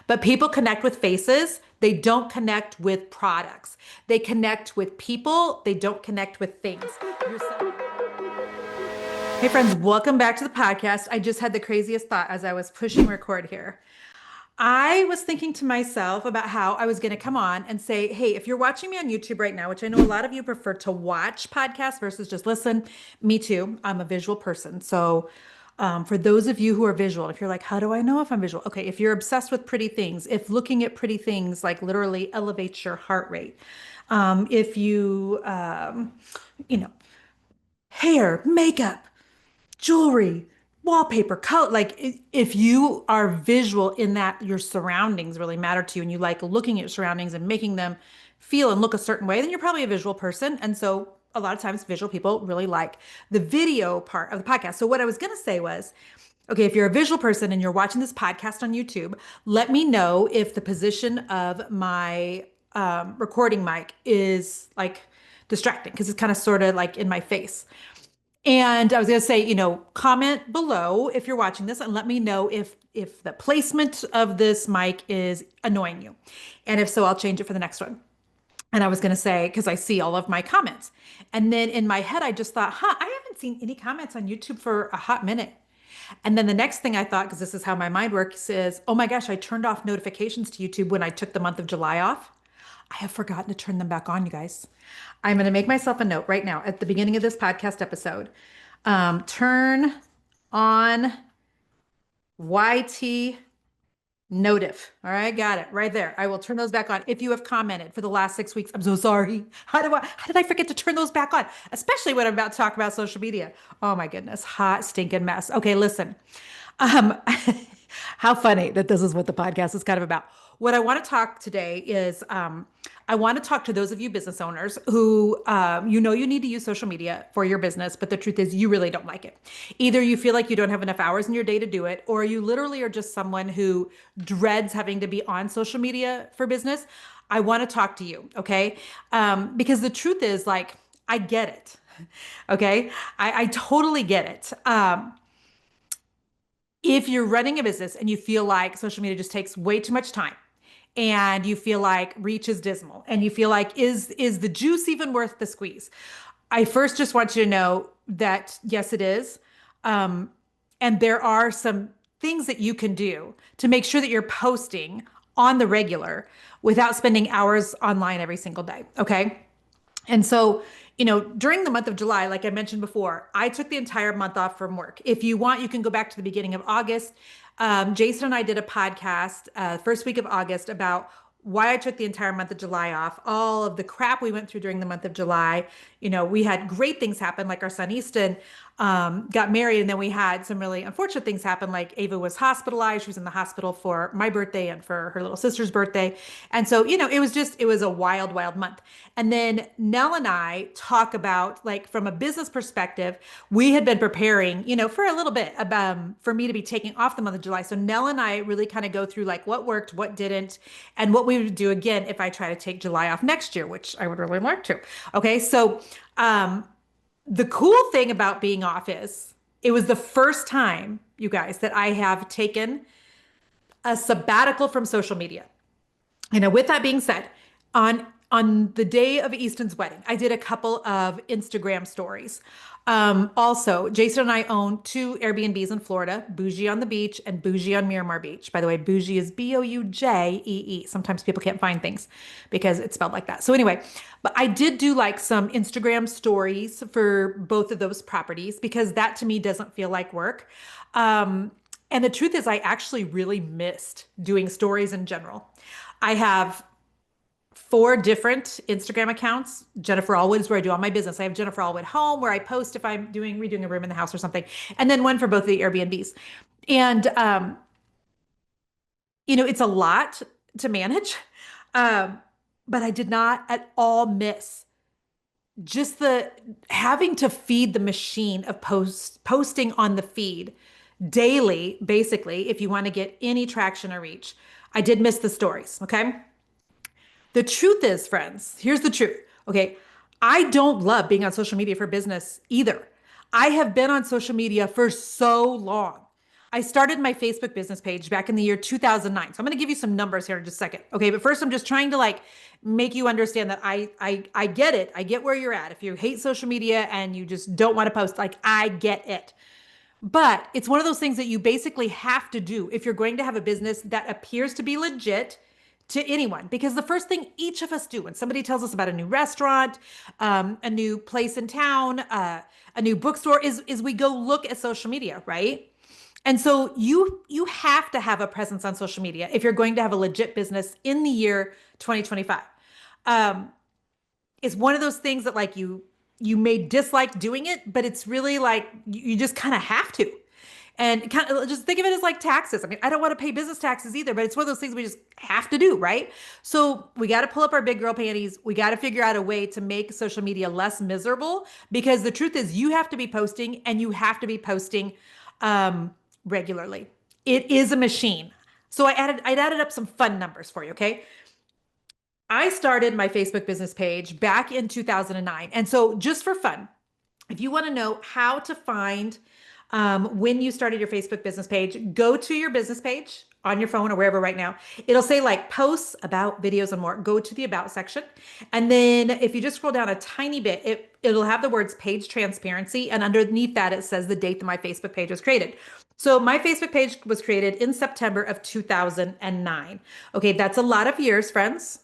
But people connect with faces. They don't connect with products. They connect with people. They don't connect with things. Hey, friends, welcome back to the podcast. I just had the craziest thought as I was pushing record here. I was thinking to myself about how I was going to come on and say, hey, if you're watching me on YouTube right now, which I know a lot of you prefer to watch podcasts versus just listen, me too. I'm a visual person. So, for those of you who are visual, if you're like, how do I know if I'm visual? Okay, if you're obsessed with pretty things, if looking at pretty things like literally elevates your heart rate, if you, you know, hair, makeup, jewelry, wallpaper, color. Like if you are visual in that your surroundings really matter to you and you like looking at your surroundings and making them feel and look a certain way, then you're probably a visual person. And so a lot of times visual people really like the video part of the podcast. So what I was going to say was, okay, if you're a visual person and you're watching this podcast on YouTube, let me know if the position of my recording mic is like distracting because it's kind of sort of like in my face. And I was going to say, comment below if you're watching this and let me know if the placement of this mic is annoying you. And if so, I'll change it for the next one. And I was going to say, because I see all of my comments. And then in my head, I just thought, I haven't seen any comments on YouTube for a hot minute. And then the next thing I thought, because this is how my mind works, is, oh my gosh, I turned off notifications to YouTube when I took the month of July off. I have forgotten to turn them back on, you guys. I'm going to make myself a note right now at the beginning of this podcast episode. Turn on YT notif. All right, got it right there. I will turn those back on. If you have commented for the last 6 weeks, I'm so sorry. How did I forget to turn those back on? Especially when I'm about to talk about social media. Oh my goodness, hot stinking mess. Okay, listen. Um, how funny that this is what the podcast is kind of about. What I want to talk today is I want to talk to those of you business owners who you need to use social media for your business, but the truth is you really don't like it. Either you feel like you don't have enough hours in your day to do it, or you literally are just someone who dreads having to be on social media for business. I want to talk to you, okay? Because the truth is, like, I get it, okay? I totally get it. If you're running a business and you feel like social media just takes way too much time and you feel like reach is dismal and you feel like is the juice even worth the squeeze? I first just want you to know that yes, it is. And there are some things that you can do to make sure that you're posting on the regular without spending hours online every single day. Okay. And so, during the month of July, like I mentioned before, I took the entire month off from work. If you want, you can go back to the beginning of August. Jason and I did a podcast first week of August about why I took the entire month of July off, all of the crap we went through during the month of July. We had great things happen, like our son Easton got married, and then we had some really unfortunate things happen, like Ava was hospitalized. She was in the hospital for my birthday and for her little sister's birthday. And so, it was a wild, wild month. And then Nell and I talk about, like, from a business perspective, we had been preparing, for a little bit for me to be taking off the month of July. So Nell and I really kind of go through like what worked, what didn't, and what we would do again if I try to take July off next year, which I would really like to. Okay. So, the cool thing about being off is it was the first time, you guys, that I have taken a sabbatical from social media. With that being said, on the day of Easton's wedding, I did a couple of Instagram stories. Also, Jason and I own two Airbnbs in Florida, Bougie on the Beach and Bougie on Miramar Beach. By the way, Bougie is Boujee. Sometimes people can't find things because it's spelled like that. So anyway, but I did do like some Instagram stories for both of those properties because that to me doesn't feel like work. And the truth is, I actually really missed doing stories in general. I have four different Instagram accounts. Jennifer Allwood is where I do all my business. I have Jennifer Allwood Home where I post if I'm redoing a room in the house or something, and then one for both of the Airbnbs. And it's a lot to manage, but I did not at all miss just the having to feed the machine of posting on the feed daily, basically, if you want to get any traction or reach. I did miss the stories. Okay. The truth is, friends, here's the truth. Okay. I don't love being on social media for business either. I have been on social media for so long. I started my Facebook business page back in the year 2009. So I'm going to give you some numbers here in just a second. Okay. But first, I'm just trying to like make you understand that I get it. I get where you're at. If you hate social media and you just don't want to post, like, I get it. But it's one of those things that you basically have to do if you're going to have a business that appears to be legit to anyone. Because the first thing each of us do when somebody tells us about a new restaurant, a new place in town, a new bookstore, is we go look at social media, right? And so you have to have a presence on social media if you're going to have a legit business in the year 2025. Um, it's one of those things that like you may dislike doing it, but it's really like you just kind of have to. And kind of just think of it as like taxes. I mean, I don't want to pay business taxes either, but it's one of those things we just have to do, right? So we got to pull up our big girl panties. We got to figure out a way to make social media less miserable because the truth is you have to be posting and you have to be posting regularly. It is a machine. So I'd added up some fun numbers for you, okay? I started my Facebook business page back in 2009. And so just for fun, if you want to know how to find when you started your Facebook business page, go to your business page on your phone or wherever right now. It'll say like posts, about, videos, and more. Go to the about section. And then if you just scroll down a tiny bit, it'll have the words page transparency. And underneath that, it says the date that my Facebook page was created. So my Facebook page was created in September of 2009. Okay, that's a lot of years, friends.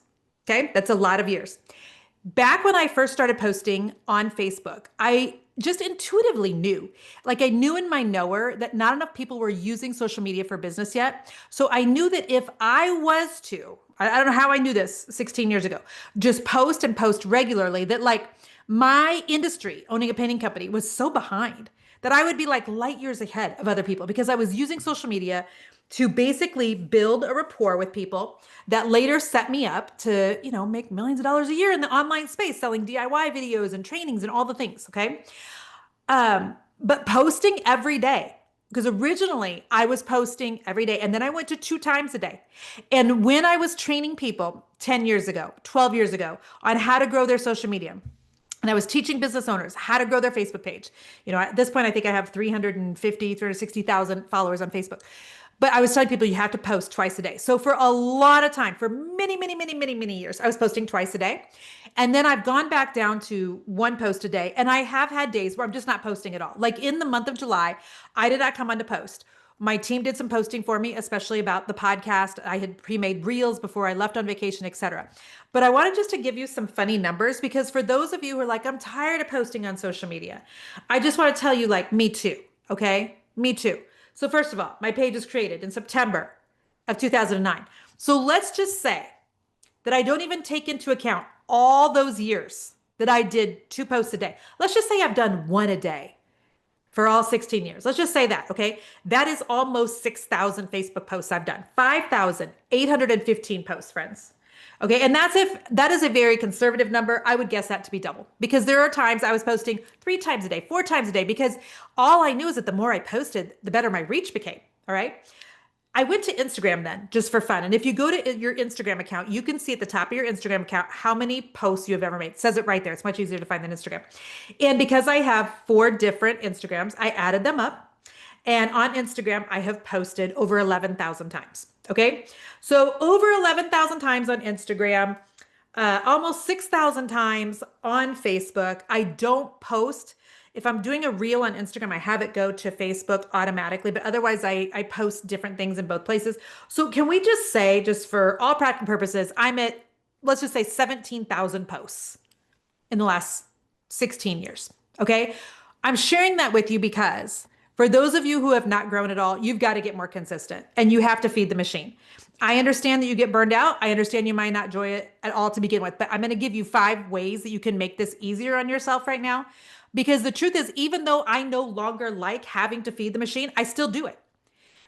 Okay, that's a lot of years. Back when I first started posting on Facebook, I just intuitively knew, like I knew in my knower that not enough people were using social media for business yet. So I knew that if I was to, I don't know how I knew this 16 years ago, just post and post regularly, that like my industry, owning a painting company, was so behind that I would be like light years ahead of other people because I was using social media to basically build a rapport with people that later set me up to, make millions of dollars a year in the online space, selling DIY videos and trainings and all the things. Okay. But posting every day, because originally I was posting every day and then I went to 2 times a day. And when I was training people 10 years ago, 12 years ago on how to grow their social media, and I was teaching business owners how to grow their Facebook page. At this point, I think I have 360,000 followers on Facebook. But I was telling people you have to post twice a day. So for a lot of time, for many, many, many, many, many years, I was posting twice a day. And then I've gone back down to 1 post a day. And I have had days where I'm just not posting at all. Like in the month of July, I did not come on to post. My team did some posting for me, especially about the podcast. I had pre-made reels before I left on vacation, etc. But I wanted just to give you some funny numbers because for those of you who are like, I'm tired of posting on social media, I just want to tell you, like, me too. Okay. Me too. So first of all, my page was created in September of 2009. So let's just say that I don't even take into account all those years that I did 2 posts a day. Let's just say I've done one a day for all 16 years. Let's just say that, okay? That is almost 6,000 Facebook posts I've done. 5,815 posts, friends. Okay, and that is a very conservative number. I would guess that to be double because there are times I was posting 3 times a day, 4 times a day because all I knew is that the more I posted, the better my reach became, all right? I went to Instagram then just for fun. And if you go to your Instagram account, you can see at the top of your Instagram account how many posts you have ever made. It says it right there. It's much easier to find than Instagram. And because I have 4 different Instagrams, I added them up. And on Instagram, I have posted over 11,000 times. Okay. So over 11,000 times on Instagram, almost 6,000 times on Facebook. I don't post. If I'm doing a reel on Instagram, I have it go to Facebook automatically, but otherwise I post different things in both places. So can we just say, just for all practical purposes, I'm at, let's just say 17,000 posts in the last 16 years. Okay. I'm sharing that with you because for those of you who have not grown at all, you've got to get more consistent and you have to feed the machine. I understand that you get burned out. I understand you might not enjoy it at all to begin with, but I'm going to give you 5 ways that you can make this easier on yourself right now. Because the truth is, even though I no longer like having to feed the machine, I still do it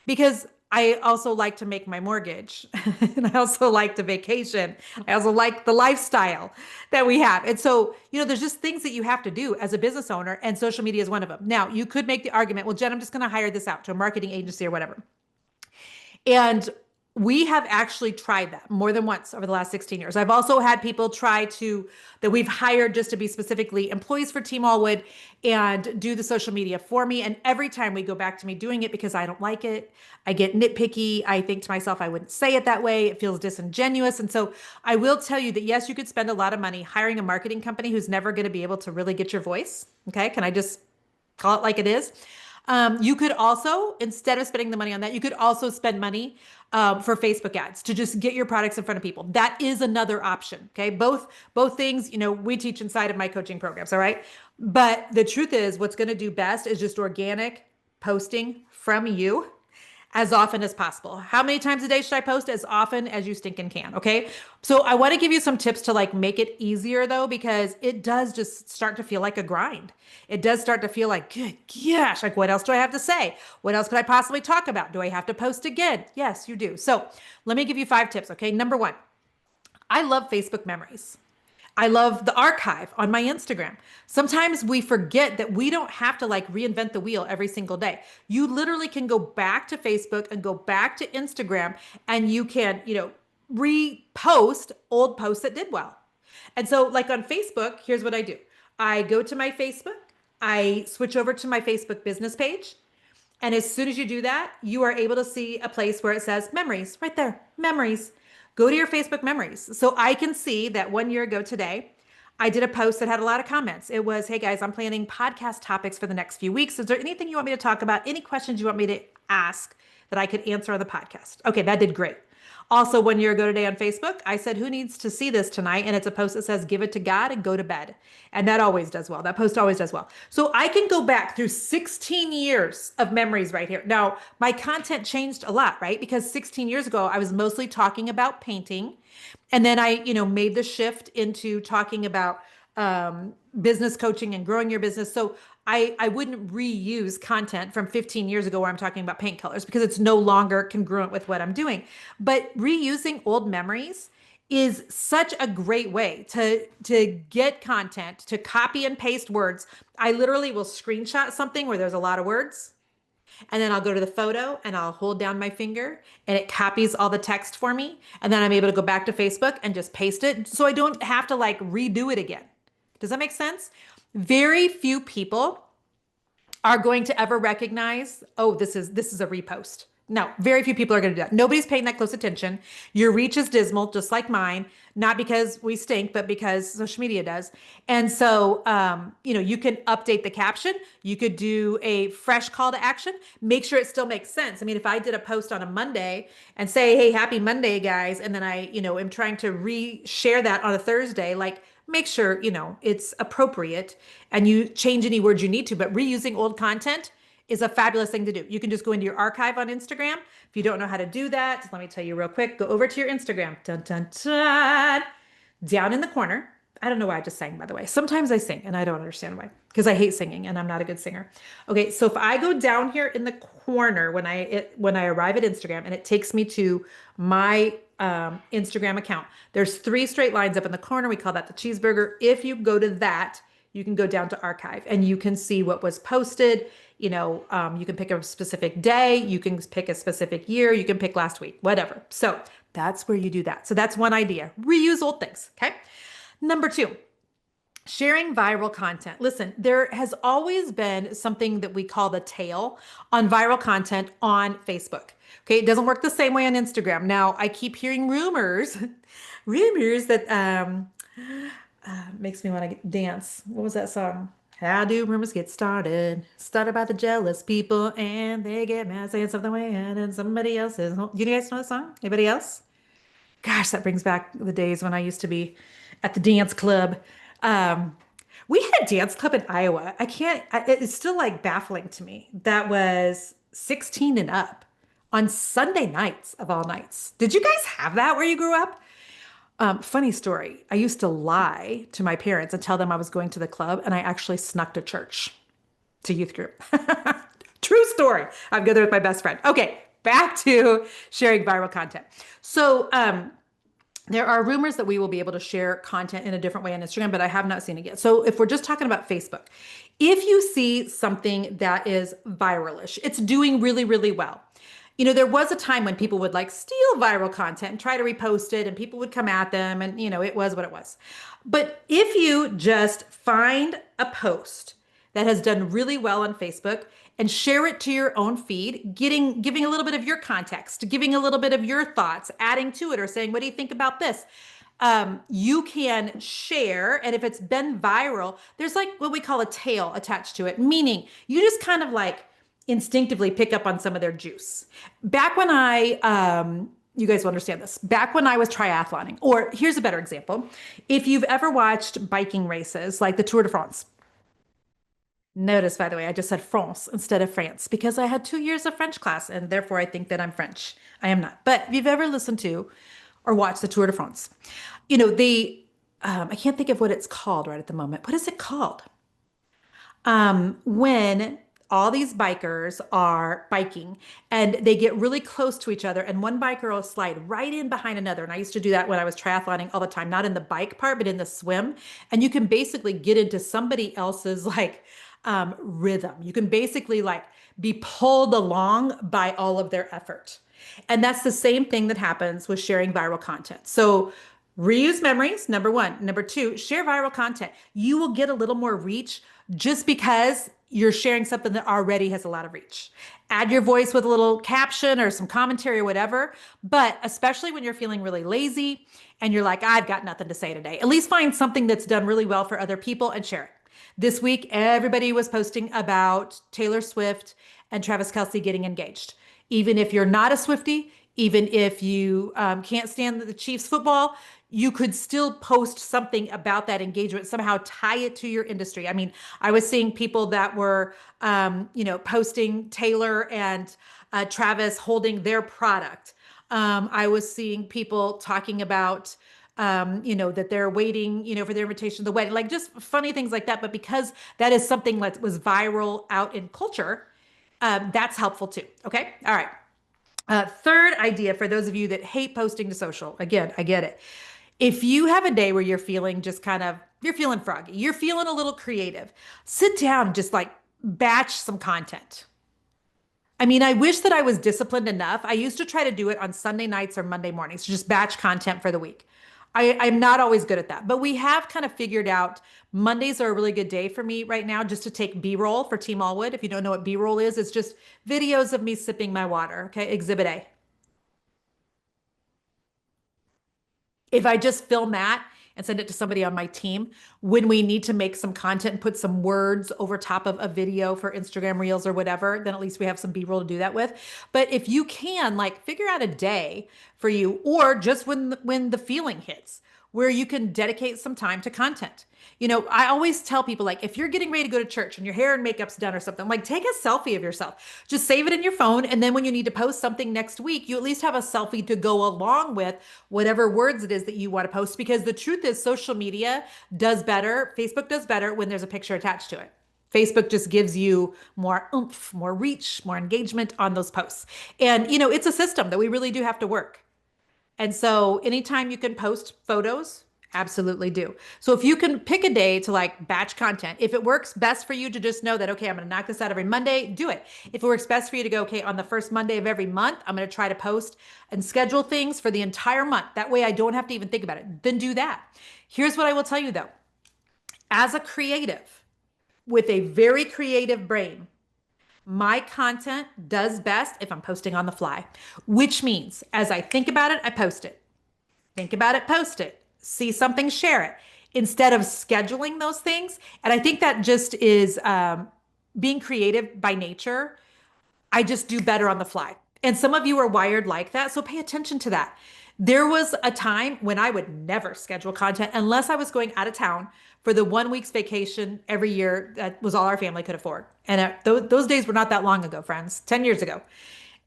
because I also like to make my mortgage and I also like to vacation. I also like the lifestyle that we have. And so, there's just things that you have to do as a business owner and social media is one of them. Now you could make the argument, well, Jen, I'm just going to hire this out to a marketing agency or whatever. And We have actually tried that more than once over the last 16 years. I've also had people try to, that we've hired just to be specifically employees for Team Allwood and do the social media for me. And every time we go back to me doing it because I don't like it, I get nitpicky. I think to myself, I wouldn't say it that way. It feels disingenuous. And so I will tell you that yes, you could spend a lot of money hiring a marketing company who's never going to be able to really get your voice. Okay. Can I just call it like it is? You could also, instead of spending the money on that, you could also spend money for Facebook ads to just get your products in front of people. That is another option. Okay. Both things, we teach inside of my coaching programs. All right. But the truth is what's going to do best is just organic posting from you as often as possible. How many times a day should I post? As often as you stinking can. Okay. So I want to give you some tips to like make it easier though, because it does just start to feel like a grind. It does start to feel like, good gosh, like what else do I have to say? What else could I possibly talk about? Do I have to post again? Yes, you do. So let me give you 5 tips. Okay. Number 1, I love Facebook memories. I love the archive on my Instagram. Sometimes we forget that we don't have to like reinvent the wheel every single day. You literally can go back to Facebook and go back to Instagram and you can, repost old posts that did well. And so like on Facebook, here's what I do. I go to my Facebook, I switch over to my Facebook business page. And as soon as you do that, you are able to see a place where it says memories right there, memories. Go to your Facebook memories. So I can see that 1 year ago today, I did a post that had a lot of comments. It was, hey guys, I'm planning podcast topics for the next few weeks. Is there anything you want me to talk about? Any questions you want me to ask that I could answer on the podcast? Okay, that did great. Also, 1 year ago today on Facebook, I said, who needs to see this tonight? And it's a post that says, give it to God and go to bed. And that always does well. That post always does well. So I can go back through 16 years of memories right here. Now, my content changed a lot, right? Because 16 years ago, I was mostly talking about painting. And then I, made the shift into talking about business coaching and growing your business. So I wouldn't reuse content from 15 years ago where I'm talking about paint colors because it's no longer congruent with what I'm doing. But reusing old memories is such a great way to get content, to copy and paste words. I literally will screenshot something where there's a lot of words. And then I'll go to the photo and I'll hold down my finger and it copies all the text for me. And then I'm able to go back to Facebook and just paste it. So I don't have to like redo it again. Does that make sense? Very few people are going to ever recognize, oh, this is a repost. No, very few people are going to do that. Nobody's paying that close attention. Your reach is dismal, just like mine, not because we stink, but because social media does. And so, you can update the caption. You could do a fresh call to action. Make sure it still makes sense. I mean, if I did a post on a Monday and say, hey, happy Monday, guys, and then I, am trying to re-share that on a Thursday, like, make sure, it's appropriate and you change any words you need to, but reusing old content is a fabulous thing to do. You can just go into your archive on Instagram. If you don't know how to do that, let me tell you real quick, go over to your Instagram. Dun, dun, dun. Down in the corner. I don't know why I just sang, by the way. Sometimes I sing and I don't understand why, because I hate singing and I'm not a good singer. Okay, so if I go down here in the corner when I arrive at Instagram and it takes me to my Instagram account, there's 3 straight lines up in the corner. We call that the cheeseburger. If you go to that, you can go down to archive and you can see what was posted. You can pick a specific day, you can pick a specific year, you can pick last week, whatever. So that's where you do that. So that's one idea. Reuse old things. Okay. Number 2, sharing viral content. Listen, there has always been something that we call the tail on viral content on Facebook. Okay. It doesn't work the same way on Instagram. Now I keep hearing rumors that, makes me want to dance. What was that song? How do rumors get started? Started by the jealous people and they get mad saying something way and then somebody else is. You guys know that song? Anybody else? Gosh, that brings back the days when I used to be at the dance club. We had a dance club in Iowa. It's still like baffling to me. That was 16 and up on Sunday nights of all nights. Did you guys have that where you grew up? Funny story. I used to lie to my parents and tell them I was going to the club, and I actually snuck to church, to youth group. True story. I'm good there with my best friend. Okay, back to sharing viral content. So there are rumors that we will be able to share content in a different way on Instagram, but I have not seen it yet. So if we're just talking about Facebook, if you see something that is viralish, it's doing really, really well. There was a time when people would like steal viral content and try to repost it, and people would come at them, and it was what it was. But if you just find a post that has done really well on Facebook and share it to your own feed, giving a little bit of your context, giving a little bit of your thoughts, adding to it, or saying, "What do you think about this?" You can share, and if it's been viral, there's like what we call a tail attached to it, meaning you just kind of like instinctively pick up on some of their juice. Back when you guys will understand this. Back when I was triathloning, or here's a better example. If you've ever watched biking races like the Tour de France, notice, by the way, I just said France instead of France because I had 2 years of French class and therefore I think that I'm French. I am not. But if you've ever listened to or watched the Tour de France, I can't think of what it's called right at the moment. What is it called? When all these bikers are biking and they get really close to each other and one biker will slide right in behind another. And I used to do that when I was triathloning all the time, not in the bike part, but in the swim. And you can basically get into somebody else's like rhythm. You can basically like be pulled along by all of their effort. And that's the same thing that happens with sharing viral content. So reuse memories, number one. Number two, share viral content. You will get a little more reach just because you're sharing something that already has a lot of reach. Add your voice with a little caption or some commentary or whatever. But especially when you're feeling really lazy and you're like, I've got nothing to say today, at least find something that's done really well for other people and share it. This week, everybody was posting about Taylor Swift and Travis Kelce getting engaged. Even if you're not a Swiftie, even if you can't stand the Chiefs football, you could still post something about that engagement, somehow tie it to your industry. I mean, I was seeing people that were, posting Taylor and Travis holding their product. I was seeing people talking about, that they're waiting, for their invitation to the wedding, like just funny things like that. But because that is something that was viral out in culture, that's helpful too. Okay. All right. Third idea for those of you that hate posting to social. Again, I get it. If you have a day where you're feeling just you're feeling froggy, you're feeling a little creative, sit down and just like batch some content. I mean, I wish that I was disciplined enough. I used to try to do it on Sunday nights or Monday mornings, just batch content for the week. I'm not always good at that, but we have kind of figured out Mondays are a really good day for me right now just to take B-roll for Team Allwood. If you don't know what B-roll is, it's just videos of me sipping my water. Okay, Exhibit A. If I just film that and send it to somebody on my team, when we need to make some content and put some words over top of a video for Instagram Reels or whatever, then at least we have some B-roll to do that with. But if you can, like, figure out a day for you, or just when the feeling hits, where you can dedicate some time to content. I always tell people, like, if you're getting ready to go to church and your hair and makeup's done or something, like, take a selfie of yourself. Just save it in your phone. And then when you need to post something next week, you at least have a selfie to go along with whatever words it is that you want to post. Because the truth is, social media does better. Facebook does better when there's a picture attached to it. Facebook just gives you more oomph, more reach, more engagement on those posts. And, it's a system that we really do have to work. And so anytime you can post photos, absolutely do. So if you can pick a day to like batch content, if it works best for you to just know that, okay, I'm going to knock this out every Monday, do it. If it works best for you to go, okay, on the first Monday of every month, I'm going to try to post and schedule things for the entire month. That way I don't have to even think about it. Then do that. Here's what I will tell you though. As a creative with a very creative brain, my content does best if I'm posting on the fly, which means as I think about it, I post it. Think about it, post it. See something, share it instead of scheduling those things. And I think that just is being creative by nature. I just do better on the fly. And some of you are wired like that. So pay attention to that. There was a time when I would never schedule content unless I was going out of town for the 1 week's vacation every year. That was all our family could afford. And those days were not that long ago, friends, 10 years ago.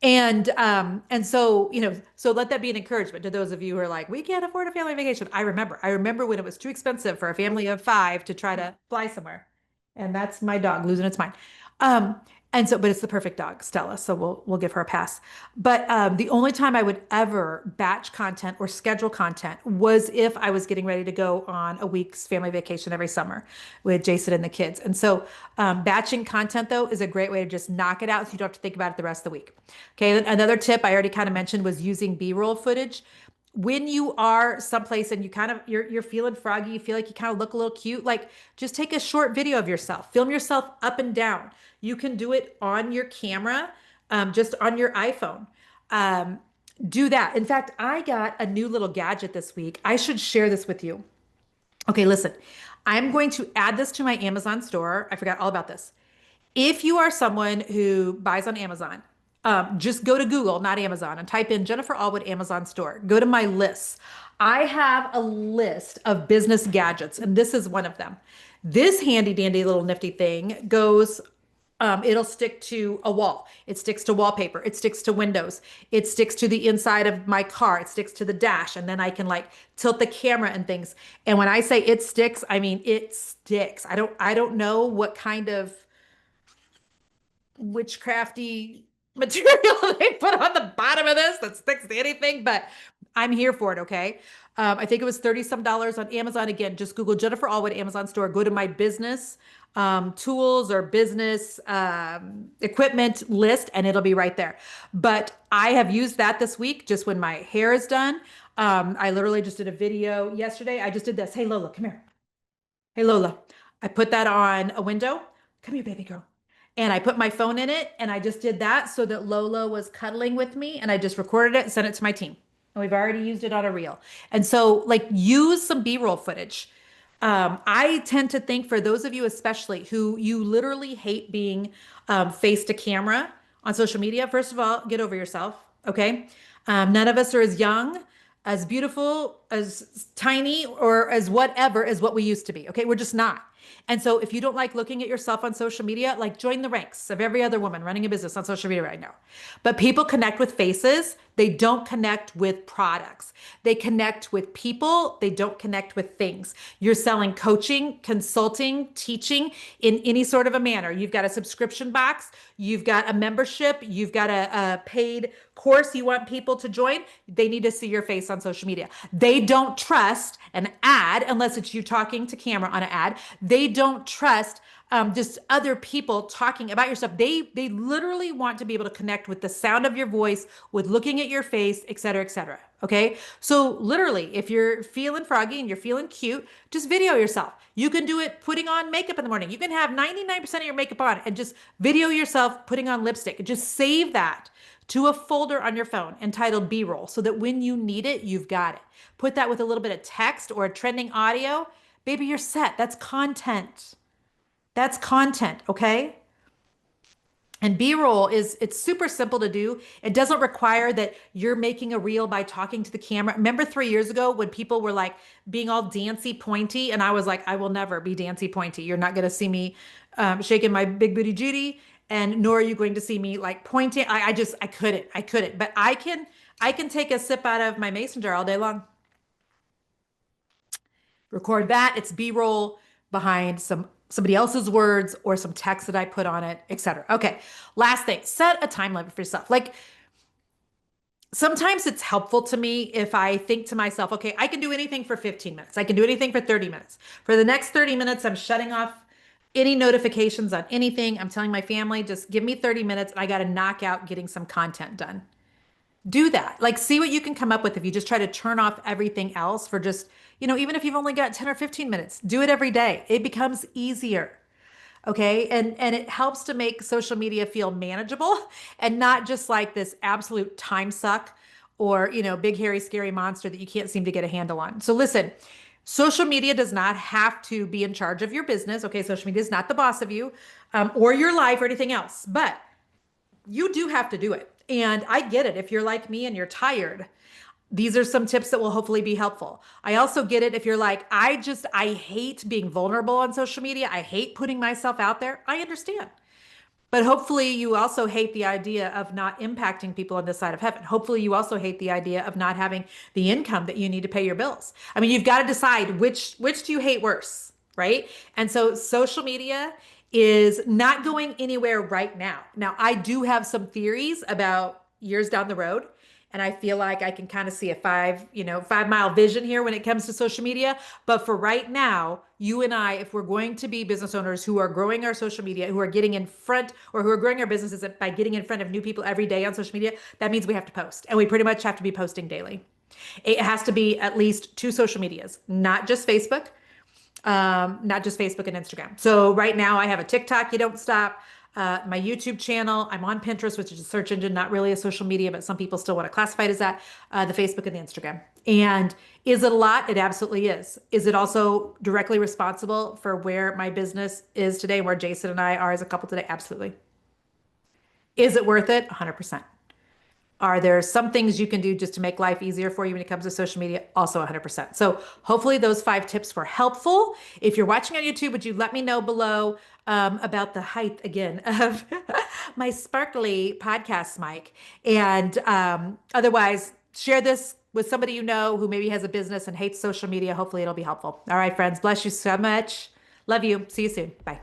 And so, so let that be an encouragement to those of you who are like, we can't afford a family vacation. I remember when it was too expensive for a family of 5 to try to fly somewhere. And that's my dog losing its mind. And so, but it's the perfect dog, Stella. So we'll give her a pass. But the only time I would ever batch content or schedule content was if I was getting ready to go on a week's family vacation every summer with Jason and the kids. And so, batching content though is a great way to just knock it out, so you don't have to think about it the rest of the week. Okay. Another tip I already kind of mentioned was using B-roll footage. When you are someplace and you're feeling froggy, you feel like you kind of look a little cute, like just take a short video of yourself, film yourself up and down. You can do it on your camera, just on your iPhone. Um, do that. In fact, I got a new little gadget this week. I should share this with you. Okay, listen, I'm going to add this to my Amazon store. I forgot all about this. If you are someone who buys on Amazon, just go to Google, not Amazon, and type in Jennifer Allwood Amazon store. Go to my lists. I have a list of business gadgets, and this is one of them. This handy dandy little nifty thing goes, it'll stick to a wall. It sticks to wallpaper. It sticks to windows. It sticks to the inside of my car. It sticks to the dash. And then I can like tilt the camera and things. And when I say it sticks, I mean it sticks. I don't know what kind of witchcrafty material they put on the bottom of this that sticks to anything, but I'm here for it. Okay. I think it was 30 some dollars on Amazon. Again, just Google Jennifer Allwood Amazon store, go to my business tools or business equipment list, and it'll be right there. But I have used that this week just when my hair is done. I literally just did a video yesterday. I just did this. Hey, Lola, come here. Hey, Lola. I put that on a window. Come here, baby girl. And I put my phone in it and I just did that so that Lola was cuddling with me, and I just recorded it and sent it to my team. And we've already used it on a reel. And so, like, use some B-roll footage. I tend to think for those of you, especially who you literally hate being face to camera on social media, first of all, get over yourself. Okay. None of us are as young, as beautiful, as tiny, or as whatever as what we used to be. Okay. We're just not. And so if you don't like looking at yourself on social media, like join the ranks of every other woman running a business on social media right now. But people connect with faces. They don't connect with products. They connect with people. They don't connect with things. You're selling coaching, consulting, teaching in any sort of a manner. You've got a subscription box. You've got a membership. You've got a paid course you want people to join. They need to see your face on social media. They don't trust an ad unless it's you talking to camera on an ad. They don't trust just other people talking about your stuff. They literally want to be able to connect with the sound of your voice, with looking at your face, et cetera, et cetera. Okay. So literally, if you're feeling froggy and you're feeling cute, just video yourself. You can do it putting on makeup in the morning. You can have 99% of your makeup on and just video yourself putting on lipstick. Just save that to a folder on your phone entitled B-roll so that when you need it, you've got it. Put that with a little bit of text or a trending audio. Baby, you're set. That's content. That's content, okay? And B-roll it's super simple to do. It doesn't require that you're making a reel by talking to the camera. Remember 3 years ago when people were like being all dancy pointy, and I was like, I will never be dancy pointy. You're not going to see me shaking my big booty Judy, and nor are you going to see me like pointing. I couldn't. But I can take a sip out of my mason jar all day long. Record that. It's B-roll behind somebody else's words or some text that I put on it, etc. Okay. Last thing, set a time limit for yourself. Like sometimes it's helpful to me if I think to myself, okay, I can do anything for 15 minutes. I can do anything for 30 minutes. For the next 30 minutes, I'm shutting off any notifications on anything. I'm telling my family, just give me 30 minutes and I got to knock out getting some content done. Do that. Like, see what you can come up with if you just try to turn off everything else for just, even if you've only got 10 or 15 minutes, do it every day. It becomes easier. Okay. And it helps to make social media feel manageable and not just like this absolute time suck or, big, hairy, scary monster that you can't seem to get a handle on. So listen, social media does not have to be in charge of your business. Okay. Social media is not the boss of you, or your life or anything else, but you do have to do it. And I get it. If you're like me and you're tired, these are some tips that will hopefully be helpful. I also get it if you're like, I hate being vulnerable on social media. I hate putting myself out there. I understand. But hopefully you also hate the idea of not impacting people on this side of heaven. Hopefully you also hate the idea of not having the income that you need to pay your bills. I mean, you've got to decide which do you hate worse, right? And so social media is not going anywhere right now. Now, I do have some theories about years down the road. And I feel like I can kind of see a 5 mile vision here when it comes to social media. But for right now, you and I, if we're going to be business owners who are growing our social media, who are getting in front or who are growing our businesses by getting in front of new people every day on social media, that means we have to post. And we pretty much have to be posting daily. It has to be at least two social medias, not just Facebook and Instagram. So right now I have a TikTok, you don't stop, my YouTube channel. I'm on Pinterest, which is a search engine, not really a social media, but some people still want to classify it as that, the Facebook and the Instagram. And is it a lot? It absolutely is. Is it also directly responsible for where my business is today, where Jason and I are as a couple today? Absolutely. Is it worth it? 100%. Are there some things you can do just to make life easier for you when it comes to social media? Also 100%. So hopefully those 5 tips were helpful. If you're watching on YouTube, would you let me know below about the height again of my sparkly podcast mic? And otherwise, share this with somebody you know who maybe has a business and hates social media. Hopefully it'll be helpful. All right, friends, bless you so much. Love you. See you soon. Bye.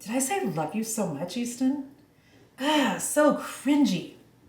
Did I say love you so much, Easton? Ah, so cringy.